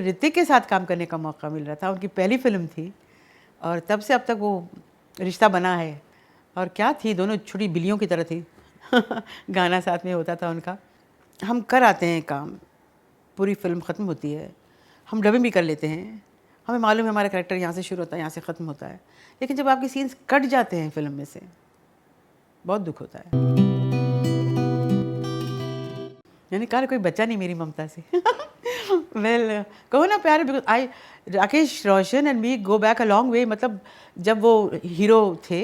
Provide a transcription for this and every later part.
ऋतिक के साथ काम करने का मौका मिल रहा था, उनकी पहली फिल्म थी और तब से अब तक वो रिश्ता बना है। और क्या थी, दोनों छोटी बिल्लियों की तरह थी। गाना साथ में होता था उनका। हम कर आते हैं काम, पूरी फिल्म ख़त्म होती है, हम डबिंग भी कर लेते हैं, हमें मालूम है हमारा कैरेक्टर यहाँ से शुरू होता है, यहाँ से ख़त्म होता है, लेकिन जब आपके सीन्स कट जाते हैं फिल्म में से, बहुत दुख होता है। यानी कहा कोई बच्चा नहीं मेरी ममता से। वेल कहो ना प्यारे, because I Rakesh Roshan and me go back a long way. मतलब जब वो हीरो थे,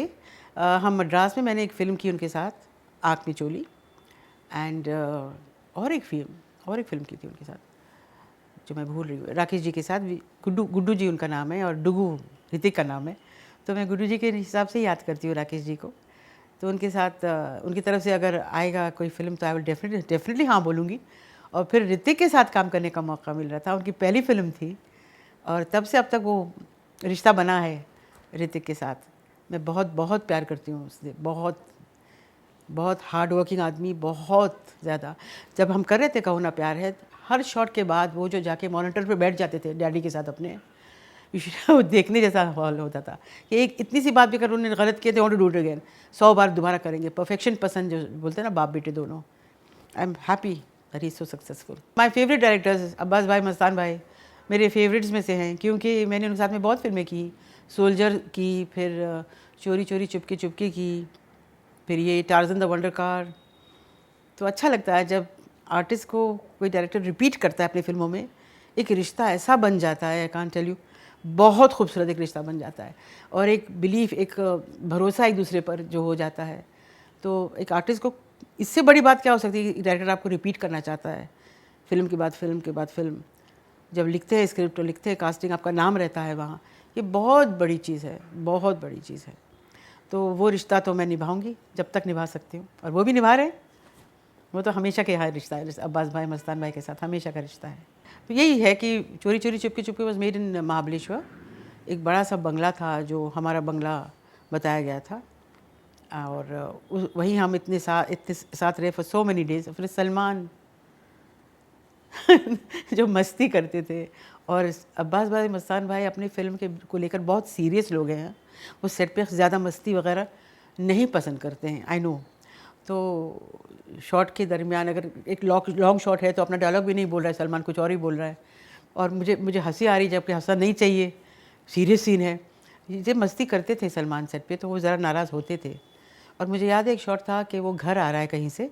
हम मद्रास में मैंने एक फ़िल्म की उनके साथ, आँख में चोली, एंड और एक फिल्म की थी उनके साथ जो मैं भूल रही हूँ, राकेश जी के साथ भी। गुड्डू जी उनका नाम है और डुगू ऋतिक का नाम है, तो मैं गुड्डू जी के हिसाब से याद करती हूँ राकेश जी को। तो उनके साथ उनकी तरफ से अगर आएगा कोई फिल्म तो आई विल डेफिनेटली हाँ बोलूँगी। और फिर ऋतिक के साथ काम करने का मौका मिल रहा था, उनकी पहली फिल्म थी और तब से अब तक वो रिश्ता बना है ऋतिक के साथ। मैं बहुत बहुत प्यार करती हूँ उससे, बहुत बहुत हार्ड वर्किंग आदमी, बहुत ज़्यादा। जब हम कर रहे थे कहो ना प्यार है, हर शॉट के बाद वो जो जाके मॉनिटर पे बैठ जाते थे डैडी के साथ अपने, वो देखने जैसा हॉल होता था कि एक इतनी सी बात भी कर उन्होंने गलत किए थे, want to do it again, 100 बार दोबारा करेंगे। परफेक्शन पसंद जो बोलते हैं ना बाप बेटे दोनों। I am happy that he is so successful. My favourite directors Abbas भाई, मस्तान भाई मेरे फेवरेट्स में से हैं, क्योंकि मैंने उनके साथ में बहुत फिल्में की। सोल्जर की, फिर चोरी चोरी चुपके चुपके की, फिर ये टार्ज़न द वंडर कार। तो अच्छा लगता है जब आर्टिस्ट को कोई डायरेक्टर रिपीट करता है अपनी फिल्मों में, एक रिश्ता ऐसा बन जाता है, आई कांट टेल यू, बहुत खूबसूरत एक रिश्ता बन जाता है। और एक बिलीफ, एक भरोसा एक दूसरे पर जो हो जाता है। तो एक आर्टिस्ट को इससे बड़ी बात क्या हो सकती है कि डायरेक्टर आपको रिपीट करना चाहता है, फिल्म के बाद फिल्म के बाद फिल्म। जब लिखते हैं स्क्रिप्ट और लिखते हैं कास्टिंग, आपका नाम रहता है वहाँ, ये बहुत बड़ी चीज़ है, बहुत बड़ी चीज़ है। तो वो रिश्ता तो मैं निभाऊंगी जब तक निभा सकती हूँ, और वो भी निभा रहे हैं। वो तो हमेशा के यहाँ रिश्ता है, अब्बास भाई मस्तान भाई के साथ हमेशा का रिश्ता है। तो यही है कि चोरी चोरी Chupke Chupke was made in Mahabaleshwar. एक बड़ा सा बंगला था जो हमारा बंगला बताया गया था, और वहीं हम इतने साथ रहे फॉर सो मेनी डेज। फिर सलमान जो मस्ती करते थे, और अब्बास भाई मस्तान भाई अपनी फिल्म के को लेकर बहुत सीरियस लोग हैं। वो सेट पे ज़्यादा मस्ती वगैरह नहीं पसंद करते हैं, आई नो। तो शॉट के दरमियान अगर एक लॉन्ग शॉट है तो अपना डायलॉग भी नहीं बोल रहा है सलमान, कुछ और ही बोल रहा है, और मुझे हंसी आ रही है जबकि हंसना नहीं चाहिए, सीरियस सीन है। ये मस्ती करते थे सलमान सेट पे, तो वो ज़रा नाराज़ होते थे। और मुझे याद है एक शॉट था कि वो घर आ रहा है कहीं से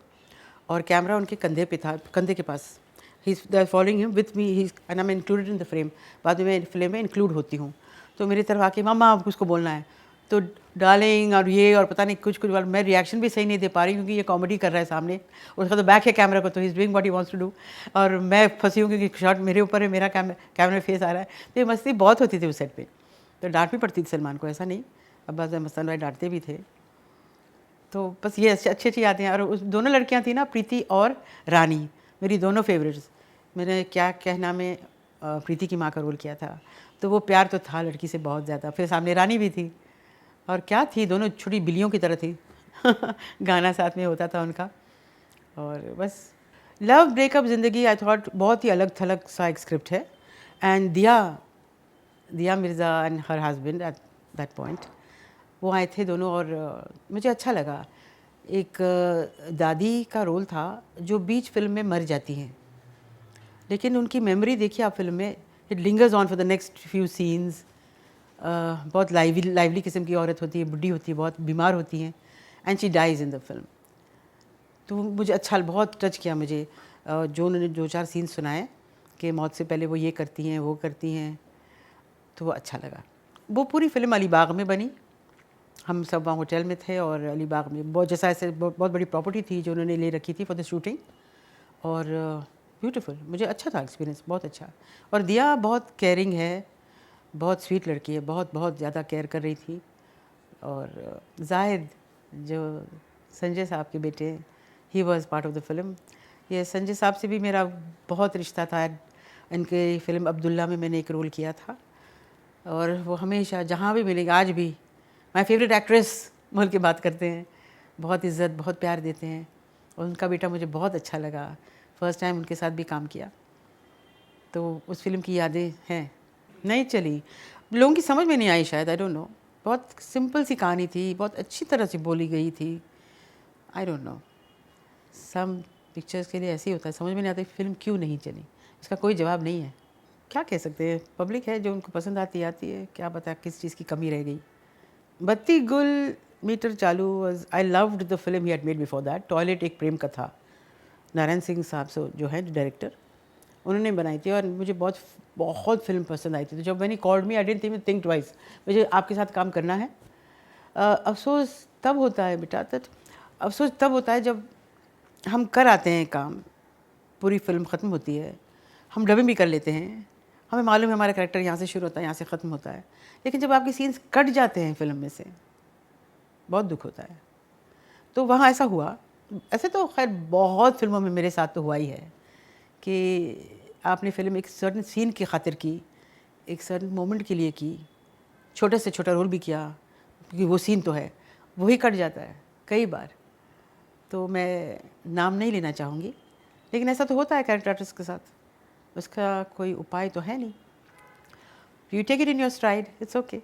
और कैमरा उनके कंधे पे था, कंधे के पास, he is following him with me, he and I am included in the frame. बाद में मैं फिल्म में इंक्लूड होती हूँ, तो मेरी तरफ आके मामा आपको उसको बोलना है, तो डार्लिंग और ये और पता नहीं कुछ कुछ बार मैं रिएक्शन भी सही नहीं दे पा रही क्योंकि ये कॉमेडी कर रहा है सामने, उसका तो बैक है कैमरा को, तो he is doing what he wants to do, और मैं फंसी हूँ क्योंकि शॉट मेरे ऊपर है, मेरा कैमरा में फेस आ रहा है। तो ये मस्ती बहुत होती थी उस सेट पे। तो डांट भी पड़ती थी सलमान को, ऐसा नहीं, अब्बास भाई मस्तान भाई डांटते भी थे। तो बस ये अच्छी अच्छी यादें हैं। और उस दोनों लड़कियां थी ना, प्रीति और रानी, मेरी दोनों फेवरेट्स। मैंने क्या कहना में प्रीति की माँ का रोल किया था, तो वो प्यार तो था लड़की से बहुत ज़्यादा। फिर सामने रानी भी थी, और क्या थी, दोनों छोटी बिल्लियों की तरह थी। गाना साथ में होता था उनका। और बस लव ब्रेकअप ज़िंदगी, आई थॉट बहुत ही अलग थलग सा एक स्क्रिप्ट है। एंड दिया Mirza and her husband at that point, वो आए थे दोनों, और मुझे अच्छा लगा। एक दादी का रोल था जो बीच फिल्म में मर जाती हैं, लेकिन उनकी मेमोरी देखिए आप फिल्म में, it lingers on for the next few scenes. बहुत लाइवली किस्म की औरत होती है, बुढ़ी होती है, बहुत बीमार होती हैं, and she dies in the film. तो मुझे अच्छा, बहुत टच किया मुझे। जो उन्होंने 2-4 सीन सुनाए कि मौत से पहले वो ये करती हैं, वो करती हैं, तो वो अच्छा लगा। वो पूरी फिल्म अलीबाग में बनी, हम सब वहाँ होटल में थे, और अलीबाग में बहुत जैसा ऐसे बहुत बड़ी प्रॉपर्टी थी जो उन्होंने ले रखी थी फॉर द शूटिंग, और ब्यूटीफुल। मुझे अच्छा था एक्सपीरियंस, बहुत अच्छा। और दिया बहुत केयरिंग है, बहुत स्वीट लड़की है, बहुत बहुत ज़्यादा केयर कर रही थी। और जाहिद जो संजय साहब के बेटे, he was part of the film. ये संजय साहब से भी मेरा बहुत रिश्ता था। इनके फिल्म अब्दुल्ला में मैंने एक रोल किया था, और वो हमेशा जहाँ भी मिलेंगे, आज भी माय फेवरेट एक्ट्रेस बोल के बात करते हैं, बहुत इज़्ज़त बहुत प्यार देते हैं। और उनका बेटा मुझे बहुत अच्छा लगा, फर्स्ट टाइम उनके साथ भी काम किया। तो उस फिल्म की यादें हैं। नहीं चली, लोगों की समझ में नहीं आई शायद, आई डोंट नो। बहुत सिंपल सी कहानी थी, बहुत अच्छी तरह से बोली गई थी। I don't know, some pictures के लिए ऐसे ही होता है, समझ में नहीं आता फिल्म क्यों नहीं चली। इसका कोई जवाब नहीं है, क्या कह सकते हैं। पब्लिक है, जो उनको पसंद आती है, क्या पता किस चीज़ की कमी रह गई। बत्ती गुल मीटर चालू was, I loved the film he had made before that. Toilet एक प्रेम कथा, नारायण सिंह साहब से जो है डायरेक्टर, उन्होंने बनाई थी और मुझे बहुत बहुत फिल्म पसंद आई थी। तो जब मैंने called me I didn't even think twice, मुझे आपके साथ काम करना है। अफसोस तब होता है बेटा, अफसोस तब होता है जब हम कर आते हैं काम, पूरी फिल्म ख़त्म होती है, हम डबिंग भी कर लेते हैं, हमें मालूम है हमारा कैरेक्टर यहाँ से शुरू होता है, यहाँ से ख़त्म होता है, लेकिन जब आपके सीन्स कट जाते हैं फिल्म में से, बहुत दुख होता है। तो वहाँ ऐसा हुआ। ऐसे तो खैर बहुत फिल्मों में मेरे साथ तो हुआ ही है कि आपने फ़िल्म एक सर्टेन सीन की खातिर की, एक सर्टेन मोमेंट के लिए की, छोटे से छोटा रोल भी किया, क्योंकि वो सीन तो है, वही कट जाता है कई बार। तो मैं नाम नहीं लेना चाहूँगी, लेकिन ऐसा तो होता है कैरेक्टर आर्टिस्ट के साथ, उसका कोई उपाय तो है नहीं। You take it in your stride, it's okay.